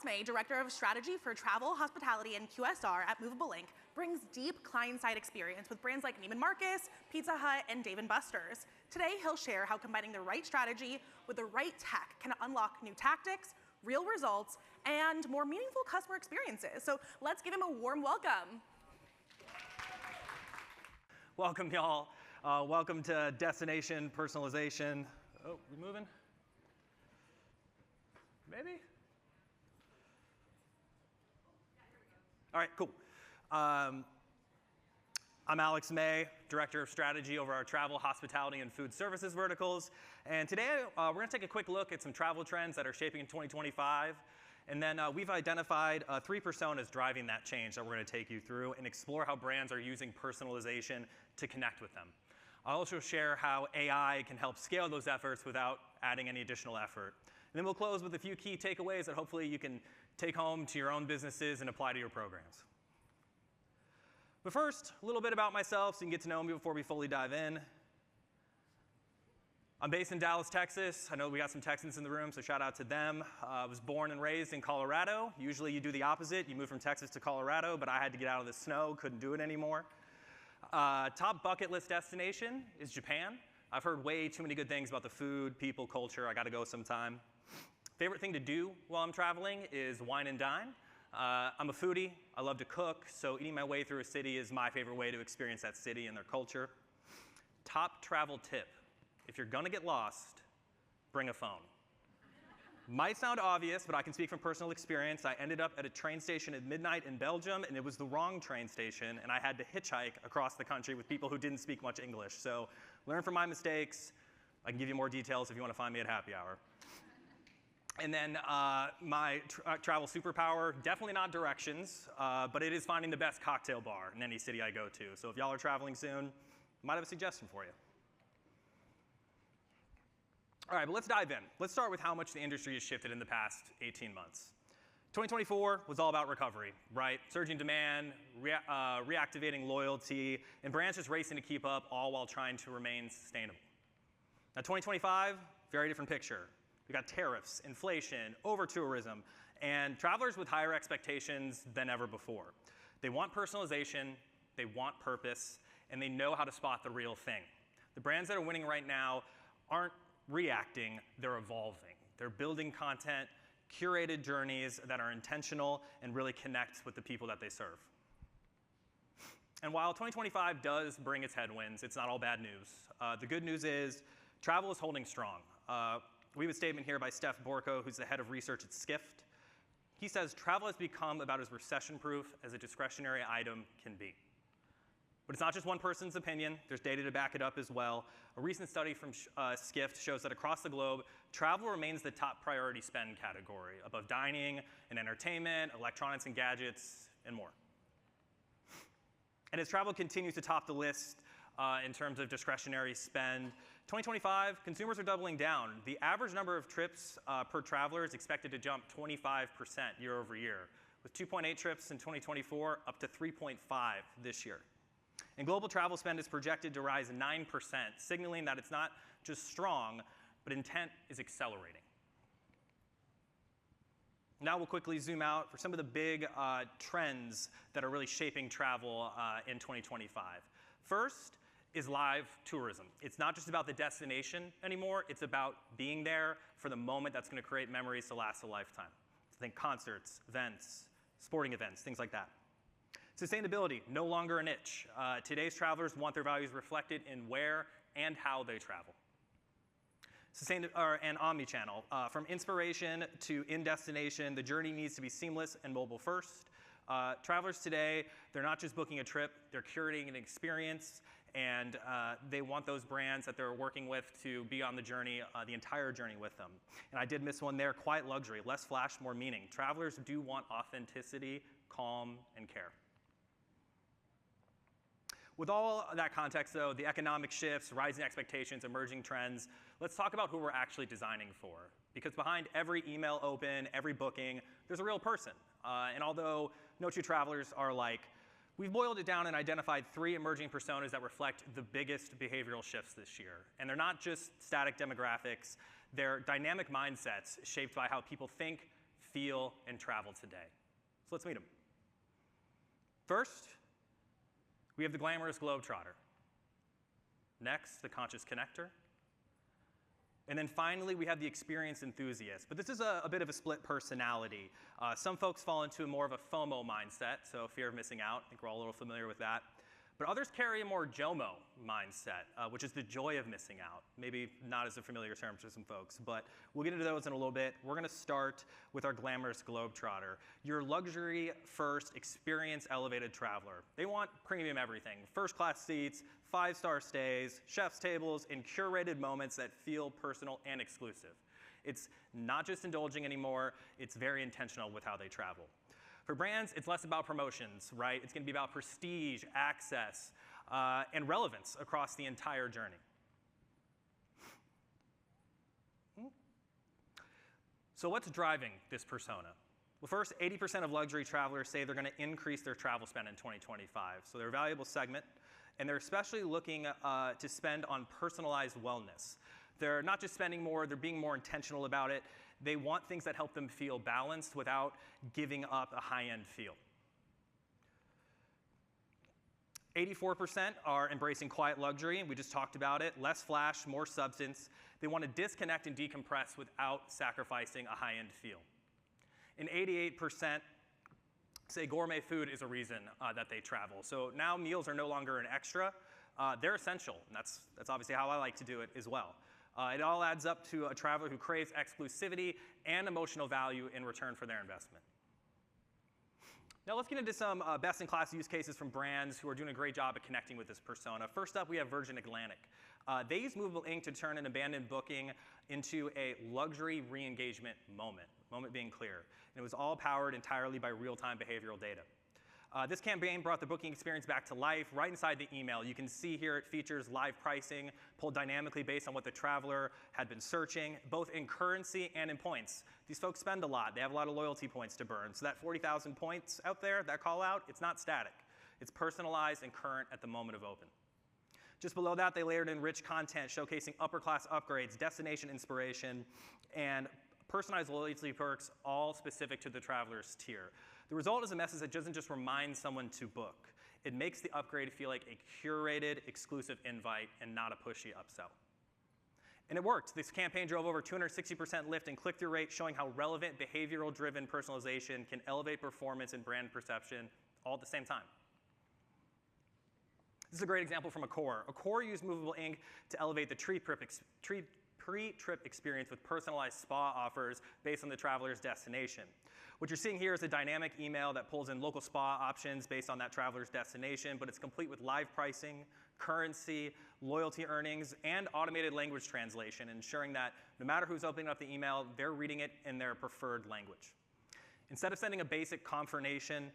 May, Director of Strategy for Travel, Hospitality, and QSR at Movable Inc., brings deep client-side experience with brands like Neiman Marcus, Pizza Hut, and Dave & Buster's. Today, he'll share how combining the right strategy with the right tech can unlock new tactics, real results, and more meaningful customer experiences. So let's give him a warm welcome. Welcome, y'all. Welcome to Destination Personalization. Oh, we moving? Maybe? All right, cool. I'm Alex May, Director of Strategy over our travel, hospitality, and food services verticals. And today, we're going to take a quick look at some travel trends that are shaping in 2025. And then we've identified three personas driving that change that we're going to take you through and explore how brands are using personalization to connect with them. I'll also share how AI can help scale those efforts without adding any additional effort. And then we'll close with a few key takeaways that hopefully you can take home to your own businesses and apply to your programs. But first, a little bit about myself so you can get to know me before we fully dive in. I'm based in Dallas, Texas. I know we got some Texans in the room, so shout out to them. I was born and raised in Colorado. Usually you do the opposite. You move from Texas to Colorado, but I had to get out of the snow, couldn't do it anymore. Top bucket list destination is Japan. I've heard way too many good things about the food, people, culture. I got to go sometime. Favorite thing to do while I'm traveling is wine and dine. I'm a foodie. I love to cook, so eating my way through a city is my favorite way to experience that city and their culture. Top travel tip. If you're going to get lost, bring a phone. Might sound obvious, but I can speak from personal experience. I ended up at a train station at midnight in Belgium, and it was the wrong train station, and I had to hitchhike across the country with people who didn't speak much English. So learn from my mistakes. I can give you more details if you want to find me at happy hour. And then my travel superpower, definitely not directions, but it is finding the best cocktail bar in any city I go to. So if y'all are traveling soon, I might have a suggestion for you. All right, but let's dive in. Let's start with how much the industry has shifted in the past 18 months. 2024 was all about recovery, right? Surging demand, reactivating loyalty, and brands just racing to keep up, all while trying to remain sustainable. Now, 2025, very different picture. We got tariffs, inflation, over-tourism, and travelers with higher expectations than ever before. They want personalization, they want purpose, and they know how to spot the real thing. The brands that are winning right now aren't reacting, they're evolving. They're building content, curated journeys that are intentional and really connect with the people that they serve. And while 2025 does bring its headwinds, it's not all bad news. The good news is travel is holding strong. We have a statement here by Steph Borko, who's the head of research at Skift. He says, travel has become about as recession-proof as a discretionary item can be. But it's not just one person's opinion. There's data to back it up as well. A recent study from Skift shows that across the globe, travel remains the top priority spend category, above dining and entertainment, electronics and gadgets, and more. And as travel continues to top the list in terms of discretionary spend, 2025, consumers are doubling down. The average number of trips per traveler is expected to jump 25% year over year, with 2.8 trips in 2024 up to 3.5 this year. And global travel spend is projected to rise 9%, signaling that it's not just strong, but intent is accelerating. Now we'll quickly zoom out for some of the big trends that are really shaping travel in 2025. First is live tourism. It's not just about the destination anymore, it's about being there for the moment that's going to create memories to last a lifetime. So think concerts, events, sporting events, things like that. Sustainability, no longer a niche. Today's travelers want their values reflected in where and how they travel. And omnichannel. From inspiration to in-destination, the journey needs to be seamless and mobile first. Travelers today, they're not just booking a trip, they're curating an experience, and they want those brands that they're working with to be on the journey, the entire journey with them. And I did miss one there, quiet luxury, less flash, more meaning. Travelers do want authenticity, calm, and care. With all that context, though, the economic shifts, rising expectations, emerging trends, let's talk about who we're actually designing for. Because behind every email open, every booking, there's a real person. And although no two travelers are alike, we've boiled it down and identified three emerging personas that reflect the biggest behavioral shifts this year. And they're not just static demographics, they're dynamic mindsets shaped by how people think, feel, and travel today. So let's meet them. First, we have the glamorous globetrotter. Next, the conscious connector. And then finally, we have the experience enthusiast. But this is a bit of a split personality. Some folks fall into more of a FOMO mindset, so fear of missing out. I think we're all a little familiar with that. But others carry a more JOMO mindset, which is the joy of missing out. Maybe not as a familiar term to some folks, but we'll get into those in a little bit. We're going to start with our glamorous globetrotter, your luxury-first, experience-elevated traveler. They want premium everything, first-class seats, 5-star stays, chef's tables, and curated moments that feel personal and exclusive. It's not just indulging anymore, it's very intentional with how they travel. For brands, it's less about promotions, right? It's going to be about prestige, access, and relevance across the entire journey. So what's driving this persona? Well, first, 80% of luxury travelers say they're going to increase their travel spend in 2025. So they're a valuable segment, and they're especially looking to spend on personalized wellness. They're not just spending more, they're being more intentional about it. They want things that help them feel balanced without giving up a high-end feel. 84% are embracing quiet luxury, and we just talked about it. Less flash, more substance. They want to disconnect and decompress without sacrificing a high-end feel. And 88% say gourmet food is a reason that they travel. So now meals are no longer an extra. They're essential, and that's obviously how I like to do it as well. It all adds up to a traveler who craves exclusivity and emotional value in return for their investment. Now let's get into some best-in-class use cases from brands who are doing a great job at connecting with this persona. First up, we have Virgin Atlantic. They use Movable Ink to turn an abandoned booking into a luxury re-engagement moment being clear. And it was all powered entirely by real-time behavioral data. This campaign brought the booking experience back to life right inside the email. You can see here it features live pricing, pulled dynamically based on what the traveler had been searching, both in currency and in points. These folks spend a lot. They have a lot of loyalty points to burn. So that 40,000 points out there, that call out, it's not static. It's personalized and current at the moment of open. Just below that, they layered in rich content showcasing upper-class upgrades, destination inspiration, and personalized loyalty perks, all specific to the traveler's tier. The result is a message that doesn't just remind someone to book. It makes the upgrade feel like a curated, exclusive invite and not a pushy upsell. And it worked. This campaign drove over 260% lift in click-through rate, showing how relevant, behavioral-driven personalization can elevate performance and brand perception all at the same time. This is a great example from Accor. Accor used Movable Ink to elevate the pre-trip experience with personalized spa offers based on the traveler's destination. What you're seeing here is a dynamic email that pulls in local spa options based on that traveler's destination, but it's complete with live pricing, currency, loyalty earnings, and automated language translation, ensuring that no matter who's opening up the email, they're reading it in their preferred language. Instead of sending a basic confirmation,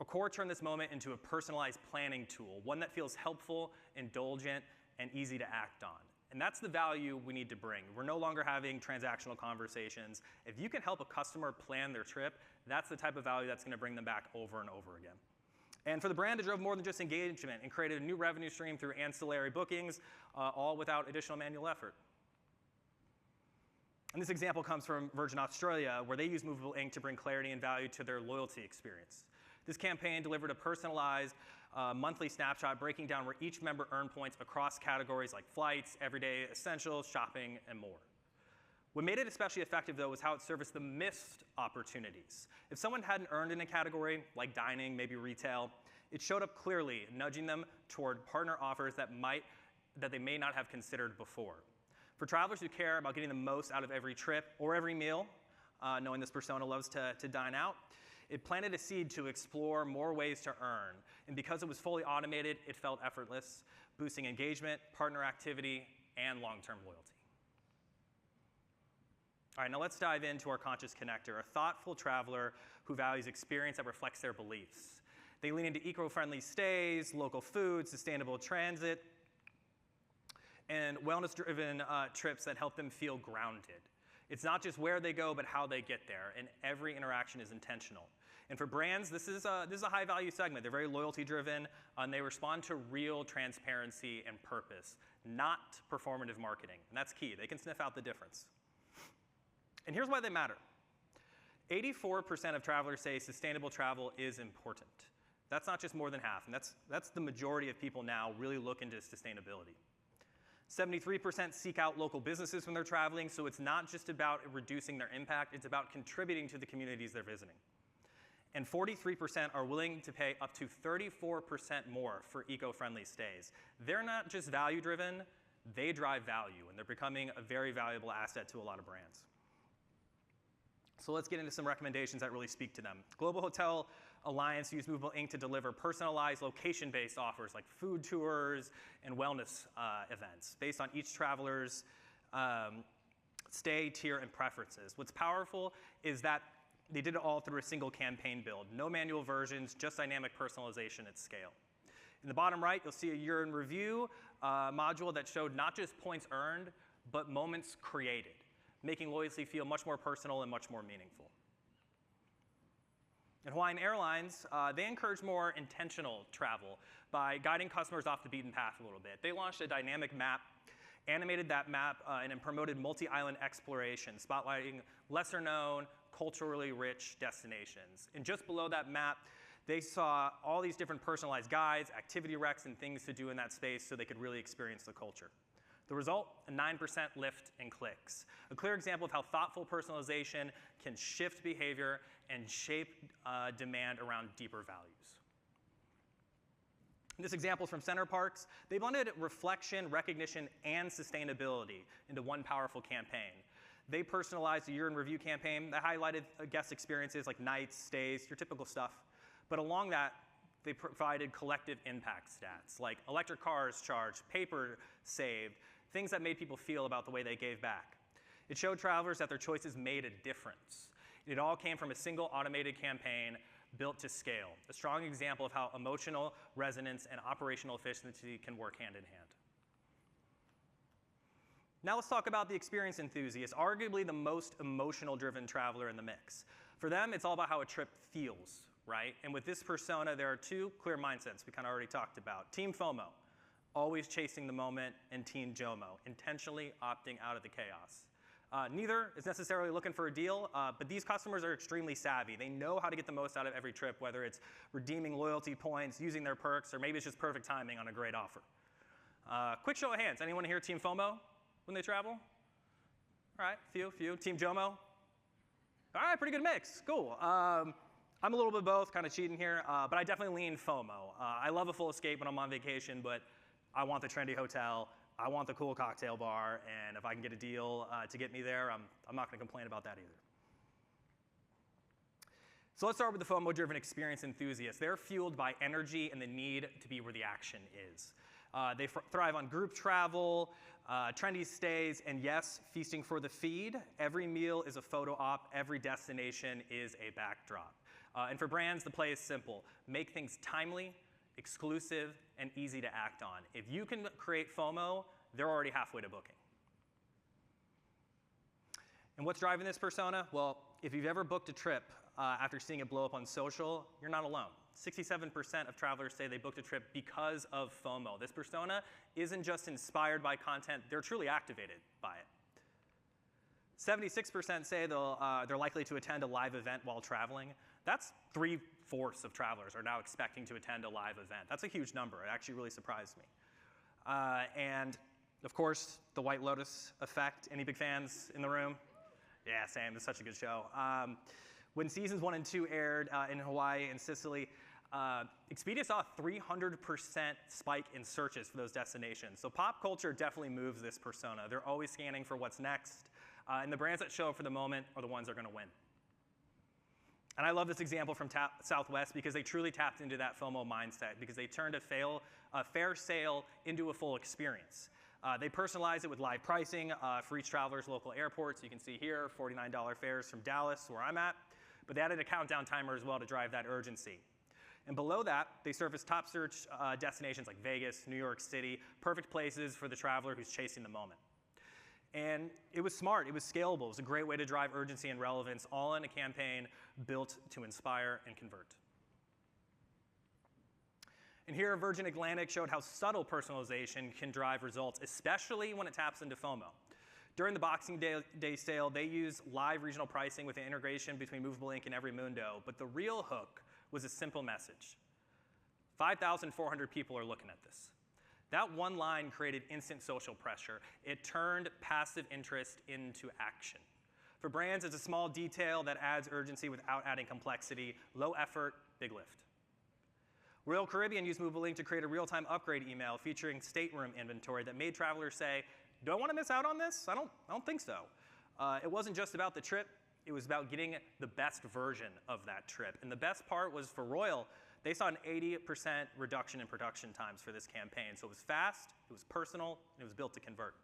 Accor turned this moment into a personalized planning tool, one that feels helpful, indulgent, and easy to act on. And that's the value we need to bring. We're no longer having transactional conversations. If you can help a customer plan their trip, that's the type of value that's going to bring them back over and over again. And for the brand, it drove more than just engagement and created a new revenue stream through ancillary bookings, all without additional manual effort. And this example comes from Virgin Australia, where they use Movable Ink to bring clarity and value to their loyalty experience. This campaign delivered a personalized monthly snapshot breaking down where each member earned points across categories like flights, everyday essentials, shopping, and more. What made it especially effective, though, was how it serviced the missed opportunities. If someone hadn't earned in a category, like dining, maybe retail, it showed up clearly, nudging them toward partner offers that they may not have considered before. For travelers who care about getting the most out of every trip or every meal, knowing this persona loves to dine out, it planted a seed to explore more ways to earn. And because it was fully automated, it felt effortless, boosting engagement, partner activity, and long-term loyalty. All right, now let's dive into our conscious connector, a thoughtful traveler who values experience that reflects their beliefs. They lean into eco-friendly stays, local food, sustainable transit, and wellness-driven trips that help them feel grounded. It's not just where they go, but how they get there, and every interaction is intentional. And for brands, this is a high-value segment. They're very loyalty-driven, and they respond to real transparency and purpose, not performative marketing. And that's key. They can sniff out the difference. And here's why they matter. 84% of travelers say sustainable travel is important. That's not just more than half, and that's the majority of people now really look into sustainability. 73% seek out local businesses when they're traveling, so it's not just about reducing their impact, it's about contributing to the communities they're visiting. And 43% are willing to pay up to 34% more for eco-friendly stays. They're not just value-driven, they drive value, and they're becoming a very valuable asset to a lot of brands. So let's get into some recommendations that really speak to them. Global Hotel Alliance used Movable Inc. to deliver personalized location-based offers like food tours and wellness events based on each traveler's stay, tier, and preferences. What's powerful is that they did it all through a single campaign build. No manual versions, just dynamic personalization at scale. In the bottom right, you'll see a year in review module that showed not just points earned, but moments created, making loyalty feel much more personal and much more meaningful. And Hawaiian Airlines, they encourage more intentional travel by guiding customers off the beaten path a little bit. They launched a dynamic map, animated that map, and promoted multi-island exploration, spotlighting lesser known, culturally rich destinations. And just below that map, they saw all these different personalized guides, activity recs, and things to do in that space so they could really experience the culture. The result, a 9% lift in clicks. A clear example of how thoughtful personalization can shift behavior and shape demand around deeper values. This example is from Center Parks. They blended reflection, recognition, and sustainability into one powerful campaign. They personalized a year in review campaign that highlighted guest experiences like nights, stays, your typical stuff. But along that, they provided collective impact stats like electric cars charged, paper saved, things that made people feel about the way they gave back. It showed travelers that their choices made a difference. It all came from a single automated campaign built to scale, a strong example of how emotional resonance and operational efficiency can work hand in hand. Now let's talk about the experience enthusiast, arguably the most emotional-driven traveler in the mix. For them, it's all about how a trip feels, right? And with this persona, there are two clear mindsets we kind of already talked about. Team FOMO, always chasing the moment, and Team JOMO, intentionally opting out of the chaos. Neither is necessarily looking for a deal, but these customers are extremely savvy. They know how to get the most out of every trip, whether it's redeeming loyalty points, using their perks, or maybe it's just perfect timing on a great offer. Quick show of hands, anyone here Team FOMO when they travel? All right, few. Team JOMO? All right, pretty good mix, cool. I'm a little bit of both, kind of cheating here, but I definitely lean FOMO. I love a full escape when I'm on vacation, but I want the trendy hotel, I want the cool cocktail bar, and if I can get a deal to get me there, I'm not going to complain about that either. So let's start with the FOMO-driven experience enthusiasts. They're fueled by energy and the need to be where the action is. They thrive on group travel, trendy stays, and yes, feasting for the feed. Every meal is a photo op, every destination is a backdrop. And for brands, the play is simple. Make things timely, exclusive, and easy to act on. If you can create FOMO, they're already halfway to booking. And what's driving this persona? Well, if you've ever booked a trip after seeing it blow up on social, you're not alone. 67% of travelers say they booked a trip because of FOMO. This persona isn't just inspired by content, they're truly activated by it. 76% say they're likely to attend a live event while traveling. That's 3/4 of travelers are now expecting to attend a live event. That's a huge number. It actually really surprised me. And of course, the White Lotus effect. Any big fans in the room? Yeah, same. It's such a good show. When seasons 1 and 2 aired in Hawaii and Sicily, Expedia saw a 300% spike in searches for those destinations. So pop culture definitely moves this persona. They're always scanning for what's next. And the brands that show up for the moment are the ones that are going to win. And I love this example from Southwest because they truly tapped into that FOMO mindset because they turned a fair sale into a full experience. They personalized it with live pricing for each traveler's local airport. So you can see here, $49 fares from Dallas, where I'm at. But they added a countdown timer as well to drive that urgency. And below that, they surfaced top search destinations like Vegas, New York City, perfect places for the traveler who's chasing the moment. And it was smart, it was scalable, it was a great way to drive urgency and relevance, all in a campaign built to inspire and convert. And here, Virgin Atlantic showed how subtle personalization can drive results, especially when it taps into FOMO. During the Boxing Day sale, they used live regional pricing with an integration between Movable Ink and Everymundo, but the real hook was a simple message. 5,400 people are looking at this. That one line created instant social pressure. It turned passive interest into action. For brands, it's a small detail that adds urgency without adding complexity. Low effort, big lift. Royal Caribbean used Movable Ink to create a real-time upgrade email featuring stateroom inventory that made travelers say, do I want to miss out on this? I don't think so. It wasn't just about the trip. It was about getting the best version of that trip. And the best part was for Royal, they saw an 80% reduction in production times for this campaign. So it was fast, it was personal, and it was built to convert.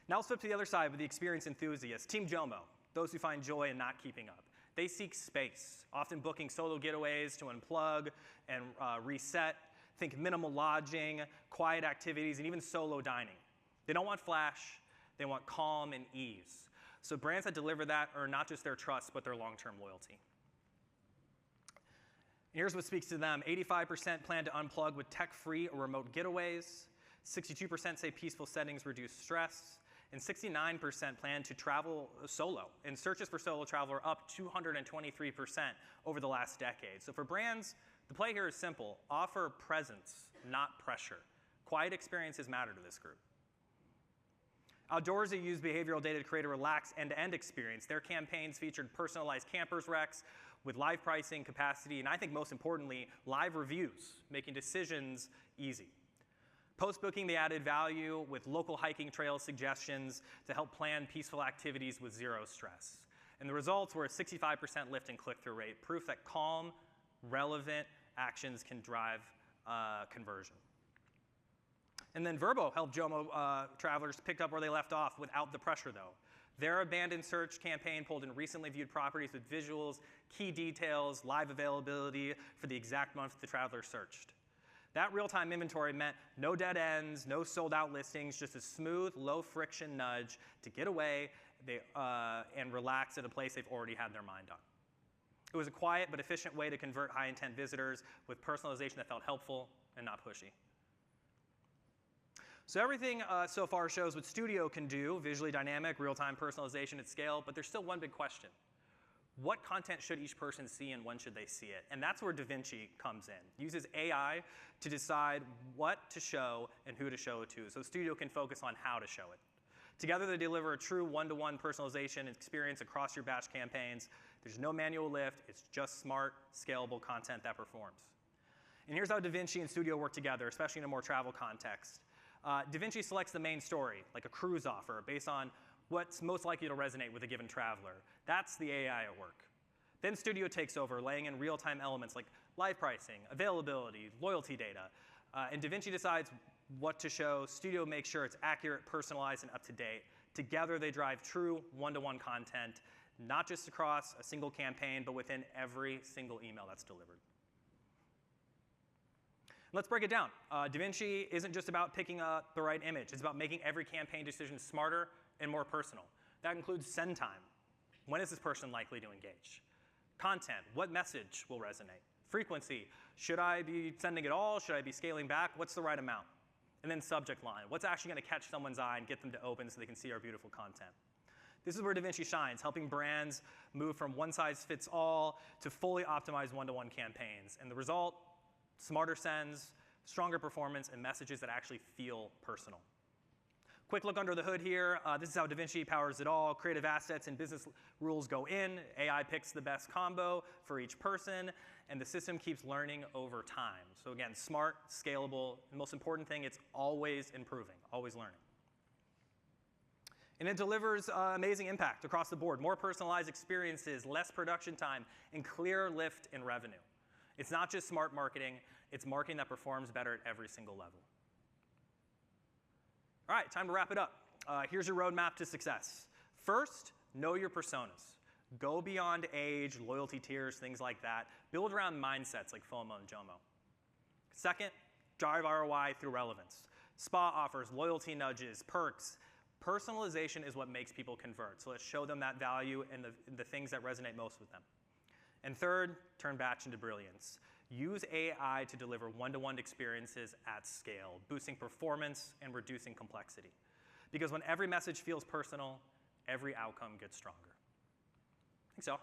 Now let's flip to the other side with the experience enthusiasts. Team Jomo, those who find joy in not keeping up. They seek space, often booking solo getaways to unplug and reset. Think minimal lodging, quiet activities, and even solo dining. They don't want flash, they want calm and ease. So brands that deliver that earn not just their trust, but their long-term loyalty. Here's what speaks to them. 85% plan to unplug with tech-free or remote getaways. 62% say peaceful settings reduce stress. And 69% plan to travel solo. And searches for solo travel are up 223% over the last decade. So for brands, the play here is simple. Offer presence, not pressure. Quiet experiences matter to this group. Outdoorsy used behavioral data to create a relaxed end-to-end experience. Their campaigns featured personalized campers recs with live pricing, capacity, and I think most importantly, live reviews, making decisions easy. Post-booking, they added value with local hiking trail suggestions to help plan peaceful activities with zero stress. And the results were a 65% lift in click-through rate, proof that calm, relevant actions can drive conversion. And then Vrbo helped Jomo travelers pick up where they left off without the pressure, though. Their abandoned search campaign pulled in recently viewed properties with visuals, key details, live availability for the exact month the traveler searched. That real-time inventory meant no dead ends, no sold-out listings, just a smooth, low-friction nudge to get away and relax at a place they've already had their mind on. It was a quiet but efficient way to convert high-intent visitors with personalization that felt helpful and not pushy. So everything so far shows what Studio can do, visually dynamic, real-time personalization at scale, but there's still one big question. What content should each person see and when should they see it? And that's where DaVinci comes in. Uses AI to decide what to show and who to show it to, so Studio can focus on how to show it. Together, they deliver a true one-to-one personalization experience across your batch campaigns. There's no manual lift. It's just smart, scalable content that performs. And here's how DaVinci and Studio work together, especially in a more travel context. DaVinci selects the main story, like a cruise offer, based on what's most likely to resonate with a given traveler. That's the AI at work. Then Studio takes over, laying in real-time elements like live pricing, availability, loyalty data. And DaVinci decides what to show. Studio makes sure it's accurate, personalized, and up-to-date. Together, they drive true one-to-one content, not just across a single campaign, but within every single email that's delivered. Let's break it down. DaVinci isn't just about picking up the right image. It's about making every campaign decision smarter and more personal. That includes send time. When is this person likely to engage? Content. What message will resonate? Frequency. Should I be sending it all? Should I be scaling back? What's the right amount? And then subject line. What's actually going to catch someone's eye and get them to open so they can see our beautiful content? This is where DaVinci shines, helping brands move from one-size-fits-all to fully optimized one-to-one campaigns. And the result? Smarter sends, stronger performance, and messages that actually feel personal. Quick look under the hood here. This is how DaVinci powers it all. Creative assets and business rules go in. AI picks the best combo for each person, and the system keeps learning over time. So again, smart, scalable, and most important thing, it's always improving, always learning. And it delivers amazing impact across the board. More personalized experiences, less production time, and clear lift in revenue. It's not just smart marketing, it's marketing that performs better at every single level. All right, time to wrap it up. Here's your roadmap to success. First, know your personas. Go beyond age, loyalty tiers, things like that. Build around mindsets like FOMO and JOMO. Second, drive ROI through relevance. Spa offers, loyalty nudges, perks. Personalization is what makes people convert. So let's show them that value and the things that resonate most with them. And third, turn batch into brilliance. Use AI to deliver one-to-one experiences at scale, boosting performance and reducing complexity. Because when every message feels personal, every outcome gets stronger. Thanks, y'all.